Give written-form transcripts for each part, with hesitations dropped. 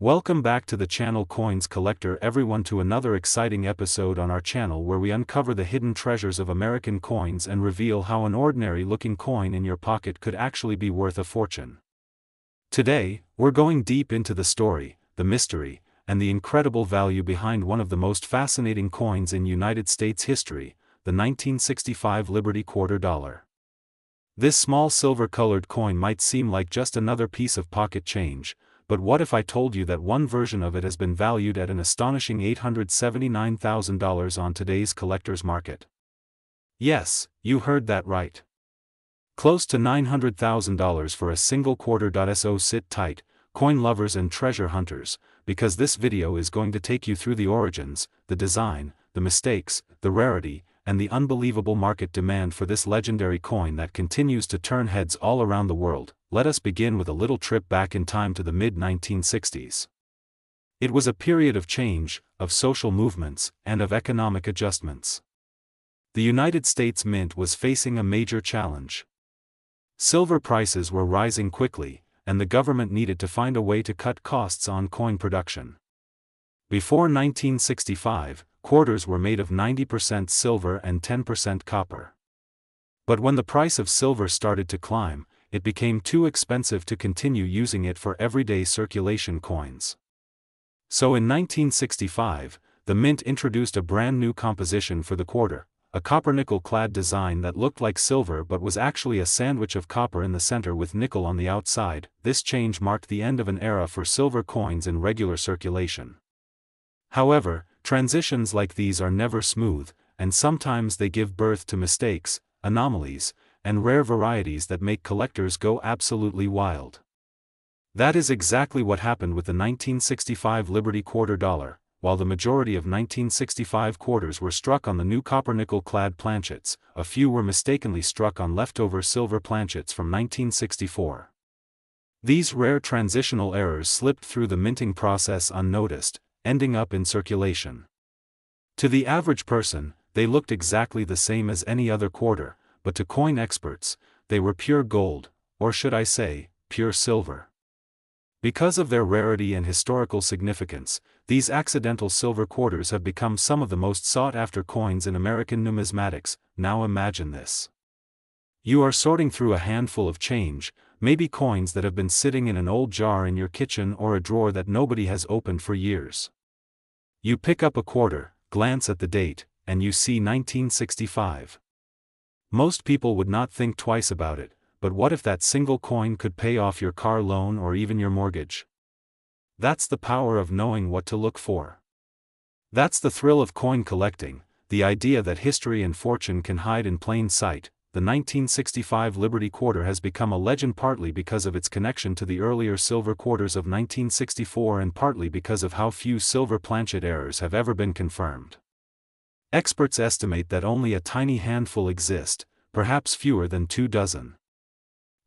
Welcome back to the channel Coins Collector everyone to another exciting episode on our channel where we uncover the hidden treasures of American coins and reveal how an ordinary-looking coin in your pocket could actually be worth a fortune. Today, we're going deep into the story, the mystery, and the incredible value behind one of the most fascinating coins in United States history, the 1965 Liberty Quarter Dollar. This small silver-colored coin might seem like just another piece of pocket change, but what if I told you that one version of it has been valued at an astonishing $879,000 on today's collector's market? Yes, you heard that right. Close to $900,000 for a single quarter. So sit tight, coin lovers and treasure hunters, because this video is going to take you through the origins, the design, the mistakes, the rarity, and the unbelievable market demand for this legendary coin that continues to turn heads all around the world. Let us begin with a little trip back in time to the mid-1960s. It was a period of change, of social movements, and of economic adjustments. The United States Mint was facing a major challenge. Silver prices were rising quickly, and the government needed to find a way to cut costs on coin production. Before 1965, quarters were made of 90% silver and 10% copper. But when the price of silver started to climb, it became too expensive to continue using it for everyday circulation coins. So in 1965, the Mint introduced a brand new composition for the quarter, a copper-nickel-clad design that looked like silver but was actually a sandwich of copper in the center with nickel on the outside. This change marked the end of an era for silver coins in regular circulation. However, transitions like these are never smooth, and sometimes they give birth to mistakes, anomalies, and rare varieties that make collectors go absolutely wild. That is exactly what happened with the 1965 Liberty Quarter Dollar. While the majority of 1965 quarters were struck on the new copper-nickel-clad planchets, a few were mistakenly struck on leftover silver planchets from 1964. These rare transitional errors slipped through the minting process unnoticed, ending up in circulation. To the average person, they looked exactly the same as any other quarter, but to coin experts, they were pure gold, or should I say, pure silver. Because of their rarity and historical significance, these accidental silver quarters have become some of the most sought-after coins in American numismatics. Now imagine this. You are sorting through a handful of change, maybe coins that have been sitting in an old jar in your kitchen or a drawer that nobody has opened for years. You pick up a quarter, glance at the date, and you see 1965. Most people would not think twice about it, but what if that single coin could pay off your car loan or even your mortgage? That's the power of knowing what to look for. That's the thrill of coin collecting, the idea that history and fortune can hide in plain sight. The 1965 Liberty Quarter has become a legend partly because of its connection to the earlier silver quarters of 1964 and partly because of how few silver planchet errors have ever been confirmed. Experts estimate that only a tiny handful exist, perhaps fewer than 2 dozen.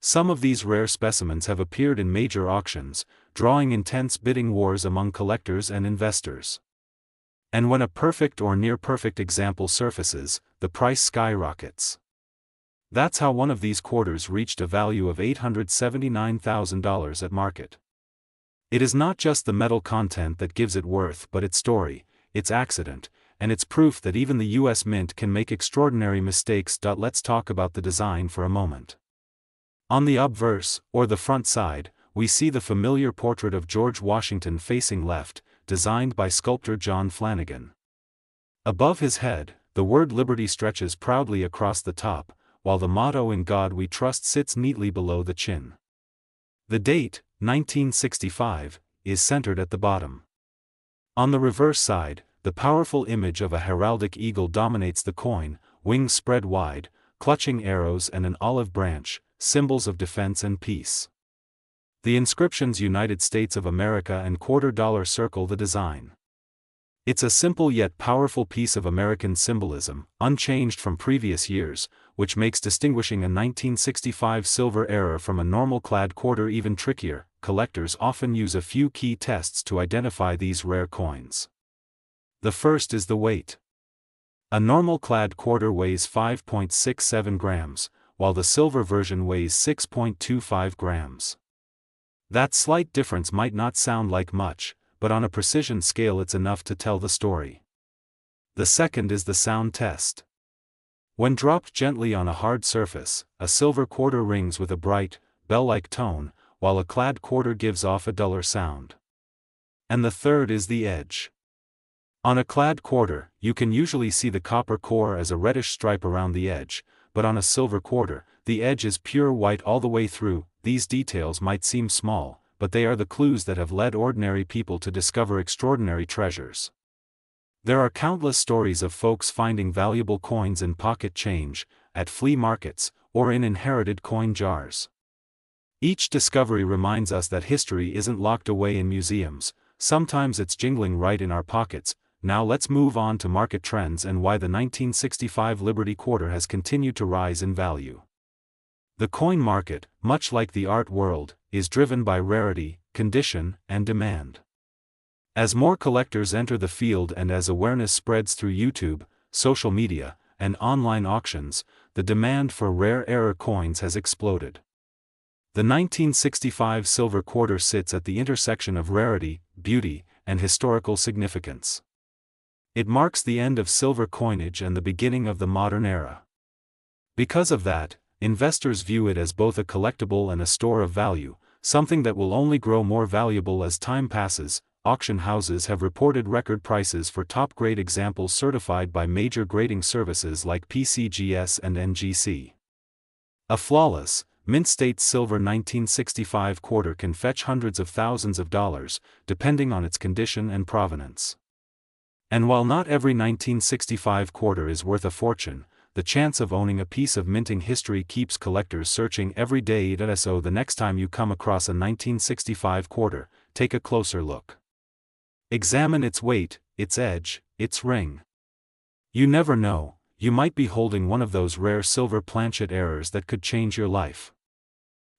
Some of these rare specimens have appeared in major auctions, drawing intense bidding wars among collectors and investors. And when a perfect or near-perfect example surfaces, the price skyrockets. That's how one of these quarters reached a value of $879,000 at market. It is not just the metal content that gives it worth but its story, its accident, and it's proof that even the US Mint can make extraordinary mistakes. Let's talk about the design for a moment. On the obverse, or the front side, we see the familiar portrait of George Washington facing left, designed by sculptor John Flanagan. Above his head, the word Liberty stretches proudly across the top, while the motto "In God We Trust" sits neatly below the chin. The date, 1965, is centered at the bottom. On the reverse side, the powerful image of a heraldic eagle dominates the coin, wings spread wide, clutching arrows and an olive branch, symbols of defense and peace. The inscriptions "United States of America" and "Quarter Dollar" circle the design. It's a simple yet powerful piece of American symbolism, unchanged from previous years, which makes distinguishing a 1965 silver error from a normal-clad quarter even trickier. Collectors often use a few key tests to identify these rare coins. The first is the weight. A normal-clad quarter weighs 5.67 grams, while the silver version weighs 6.25 grams. That slight difference might not sound like much, but on a precision scale it's enough to tell the story. The second is the sound test. When dropped gently on a hard surface, a silver quarter rings with a bright, bell-like tone, while a clad quarter gives off a duller sound. And the third is the edge. On a clad quarter, you can usually see the copper core as a reddish stripe around the edge, but on a silver quarter, the edge is pure white all the way through. These details might seem small, but they are the clues that have led ordinary people to discover extraordinary treasures. There are countless stories of folks finding valuable coins in pocket change, at flea markets, or in inherited coin jars. Each discovery reminds us that history isn't locked away in museums, sometimes it's jingling right in our pockets. Now let's move on to market trends and why the 1965 Liberty Quarter has continued to rise in value. The coin market, much like the art world, is driven by rarity, condition, and demand. As more collectors enter the field and as awareness spreads through YouTube, social media, and online auctions, the demand for rare error coins has exploded. The 1965 silver quarter sits at the intersection of rarity, beauty, and historical significance. It marks the end of silver coinage and the beginning of the modern era. Because of that, investors view it as both a collectible and a store of value, something that will only grow more valuable as time passes. Auction houses have reported record prices for top-grade examples certified by major grading services like PCGS and NGC. A flawless, mint-state silver 1965 quarter can fetch hundreds of thousands of dollars, depending on its condition and provenance. And while not every 1965 quarter is worth a fortune, the chance of owning a piece of minting history keeps collectors searching every day. So the next time you come across a 1965 quarter, take a closer look. Examine its weight, its edge, its ring. You never know, you might be holding one of those rare silver planchet errors that could change your life.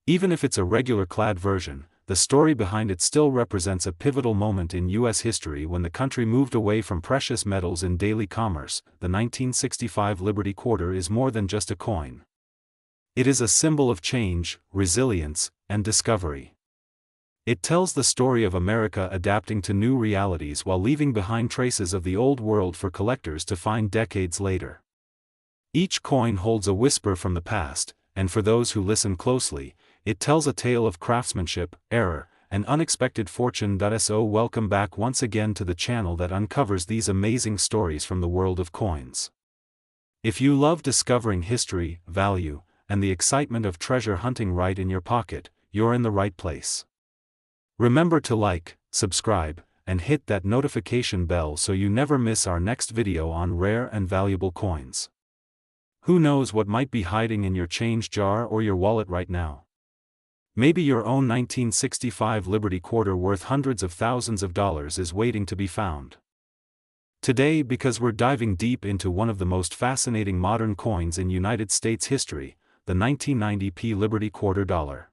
Even if it's a regular clad version, the story behind it still represents a pivotal moment in U.S. history when the country moved away from precious metals in daily commerce. The 1965 Liberty Quarter is more than just a coin. It is a symbol of change, resilience, and discovery. It tells the story of America adapting to new realities while leaving behind traces of the old world for collectors to find decades later. Each coin holds a whisper from the past, and for those who listen closely, it tells a tale of craftsmanship, error, and unexpected fortune. So welcome back once again to the channel that uncovers these amazing stories from the world of coins. If you love discovering history, value, and the excitement of treasure hunting right in your pocket, you're in the right place. Remember to like, subscribe, and hit that notification bell so you never miss our next video on rare and valuable coins. Who knows what might be hiding in your change jar or your wallet right now? Maybe your own 1965 Liberty Quarter worth hundreds of thousands of dollars is waiting to be found. Today, because we're diving deep into one of the most fascinating modern coins in United States history, the 1990p Liberty Quarter dollar.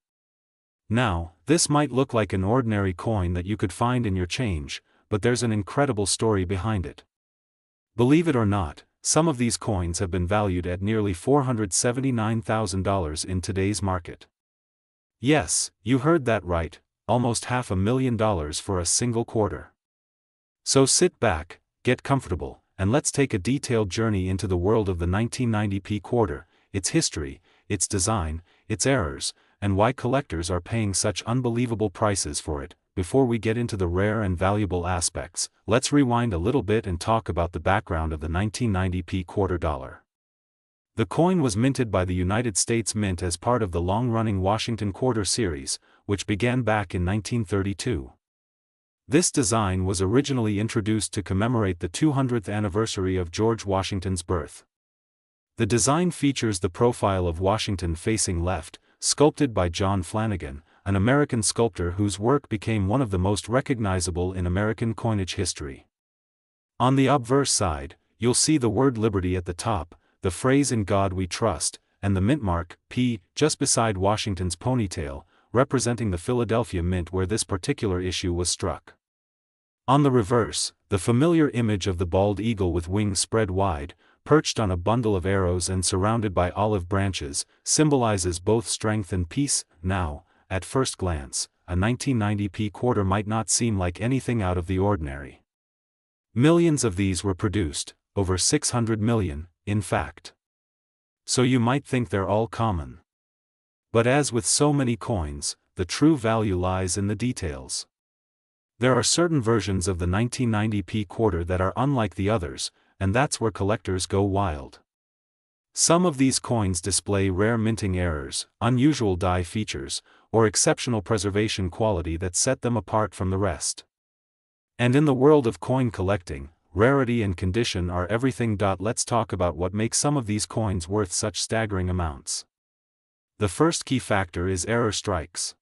Now, this might look like an ordinary coin that you could find in your change, but there's an incredible story behind it. Believe it or not, some of these coins have been valued at nearly $479,000 in today's market. Yes, you heard that right, almost $500,000 for a single quarter. So sit back, get comfortable, and let's take a detailed journey into the world of the 1990p quarter, its history, its design, its errors, and why collectors are paying such unbelievable prices for it. Before we get into the rare and valuable aspects, let's rewind a little bit and talk about the background of the 1990p quarter dollar. The coin was minted by the United States Mint as part of the long-running Washington Quarter series, which began back in 1932. This design was originally introduced to commemorate the 200th anniversary of George Washington's birth. The design features the profile of Washington facing left, sculpted by John Flanagan, an American sculptor whose work became one of the most recognizable in American coinage history. On the obverse side, you'll see the word Liberty at the top, the phrase "In God We Trust," and the mint mark, P, just beside Washington's ponytail, representing the Philadelphia Mint where this particular issue was struck. On the reverse, the familiar image of the bald eagle with wings spread wide, perched on a bundle of arrows and surrounded by olive branches, symbolizes both strength and peace. Now, at first glance, a 1990p quarter might not seem like anything out of the ordinary. Millions of these were produced, over 600 million, in fact. So you might think they're all common. But as with so many coins, the true value lies in the details. There are certain versions of the 1990p quarter that are unlike the others, and that's where collectors go wild. Some of these coins display rare minting errors, unusual die features, or exceptional preservation quality that set them apart from the rest. And in the world of coin collecting, rarity and condition are everything. Let's talk about what makes some of these coins worth such staggering amounts. The first key factor is error strikes.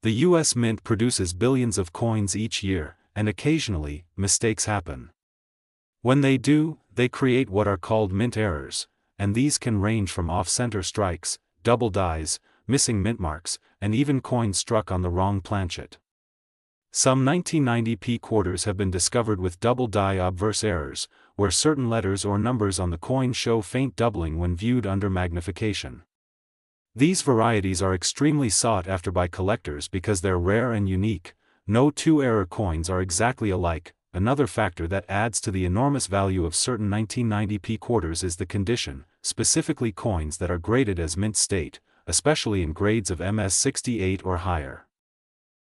The US Mint produces billions of coins each year, and occasionally, mistakes happen. When they do, they create what are called mint errors, and these can range from off-center strikes, double dies, missing mint marks, and even coins struck on the wrong planchet. Some 1990p quarters have been discovered with double die obverse errors, where certain letters or numbers on the coin show faint doubling when viewed under magnification. These varieties are extremely sought after by collectors because they're rare and unique. No two error coins are exactly alike. Another factor that adds to the enormous value of certain 1990p quarters is the condition, specifically coins that are graded as mint state, especially in grades of MS68 or higher.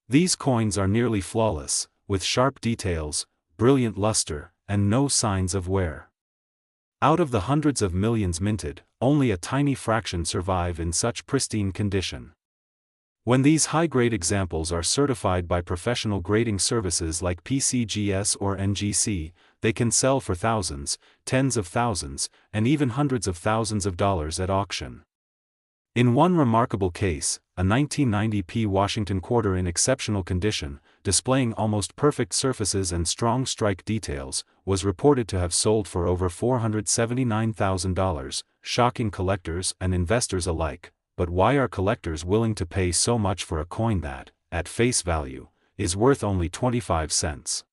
These coins are nearly flawless, with sharp details, brilliant luster, and no signs of wear. Out of the hundreds of millions minted, only a tiny fraction survive in such pristine condition. When these high-grade examples are certified by professional grading services like PCGS or NGC, they can sell for thousands, tens of thousands, and even hundreds of thousands of dollars at auction. In one remarkable case, a 1990p Washington quarter in exceptional condition, displaying almost perfect surfaces and strong strike details, was reported to have sold for over $479,000, shocking collectors and investors alike. But why are collectors willing to pay so much for a coin that, at face value, is worth only 25 cents?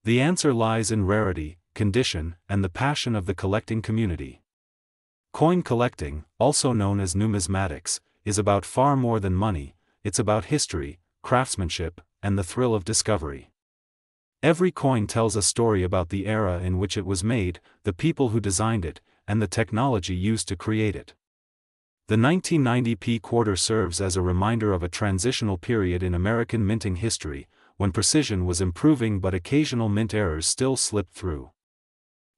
The answer lies in rarity, condition, and the passion of the collecting community. Coin collecting, also known as numismatics, is about far more than money. It's about history, craftsmanship, and the thrill of discovery. Every coin tells a story about the era in which it was made, the people who designed it, and the technology used to create it. The 1990p quarter serves as a reminder of a transitional period in American minting history, when precision was improving but occasional mint errors still slipped through.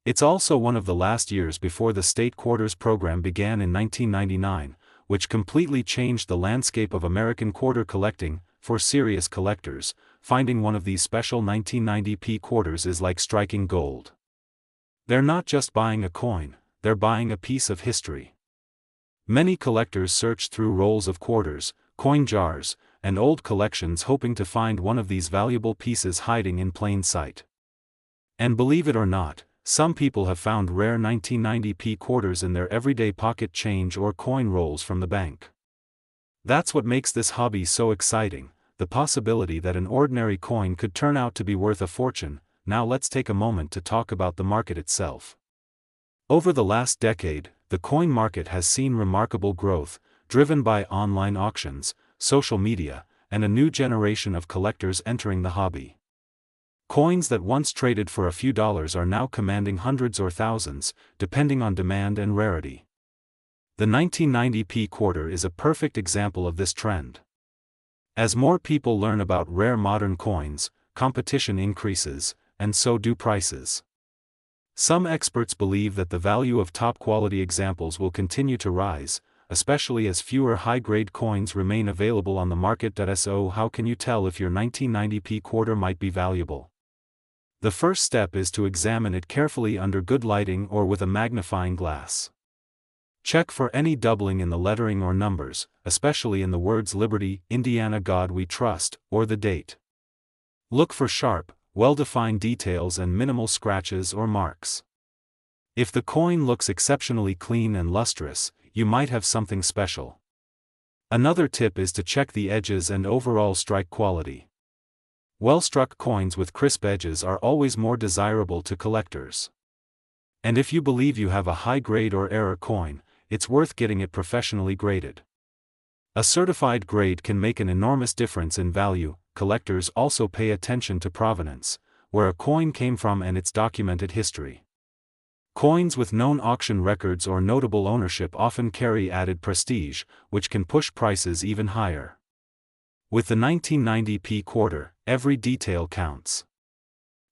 It's also one of the last years before the state quarters program began in 1999, which completely changed the landscape of American quarter collecting. For serious collectors, finding one of these special 1990p quarters is like striking gold. They're not just buying a coin, they're buying a piece of history. Many collectors search through rolls of quarters, coin jars, and old collections hoping to find one of these valuable pieces hiding in plain sight. And believe it or not, some people have found rare 1990p quarters in their everyday pocket change or coin rolls from the bank. That's what makes this hobby so exciting, the possibility that an ordinary coin could turn out to be worth a fortune. Now let's take a moment to talk about the market itself. Over the last decade, the coin market has seen remarkable growth, driven by online auctions, social media, and a new generation of collectors entering the hobby. Coins that once traded for a few dollars are now commanding hundreds or thousands, depending on demand and rarity. The 1990p quarter is a perfect example of this trend. As more people learn about rare modern coins, competition increases, and so do prices. Some experts believe that the value of top-quality examples will continue to rise, especially as fewer high-grade coins remain available on the market. So how can you tell if your 1990p quarter might be valuable? The first step is to examine it carefully under good lighting or with a magnifying glass. Check for any doubling in the lettering or numbers, especially in the words Liberty, Indiana God We Trust, or the date. Look for sharp, well-defined details and minimal scratches or marks. If the coin looks exceptionally clean and lustrous, you might have something special. Another tip is to check the edges and overall strike quality. Well-struck coins with crisp edges are always more desirable to collectors. And if you believe you have a high-grade or error coin, it's worth getting it professionally graded. A certified grade can make an enormous difference in value. Collectors also pay attention to provenance, where a coin came from and its documented history. Coins with known auction records or notable ownership often carry added prestige, which can push prices even higher. With the 1990p quarter, every detail counts.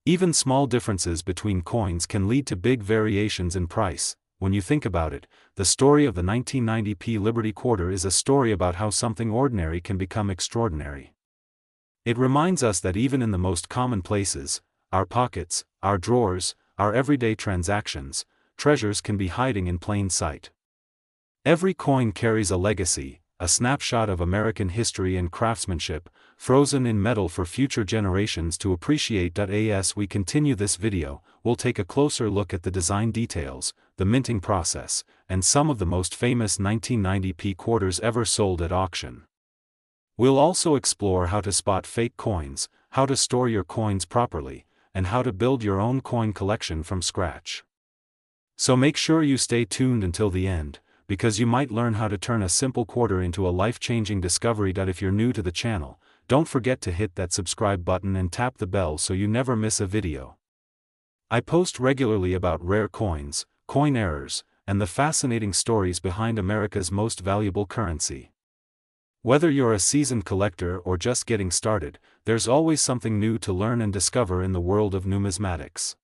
Even small differences between coins can lead to big variations in price. When you think about it, the story of the 1990p Liberty Quarter is a story about how something ordinary can become extraordinary. It reminds us that even in the most common places, our pockets, our drawers, our everyday transactions, treasures can be hiding in plain sight. Every coin carries a legacy, a snapshot of American history and craftsmanship, frozen in metal for future generations to appreciate. As we continue this video, we'll take a closer look at the design details, the minting process, and some of the most famous 1990p quarters ever sold at auction. We'll also explore how to spot fake coins, how to store your coins properly, and how to build your own coin collection from scratch. So make sure you stay tuned until the end, because you might learn how to turn a simple quarter into a life-changing discovery. If you're new to the channel, don't forget to hit that subscribe button and tap the bell so you never miss a video. I post regularly about rare coins, coin errors, and the fascinating stories behind America's most valuable currency. Whether you're a seasoned collector or just getting started, there's always something new to learn and discover in the world of numismatics.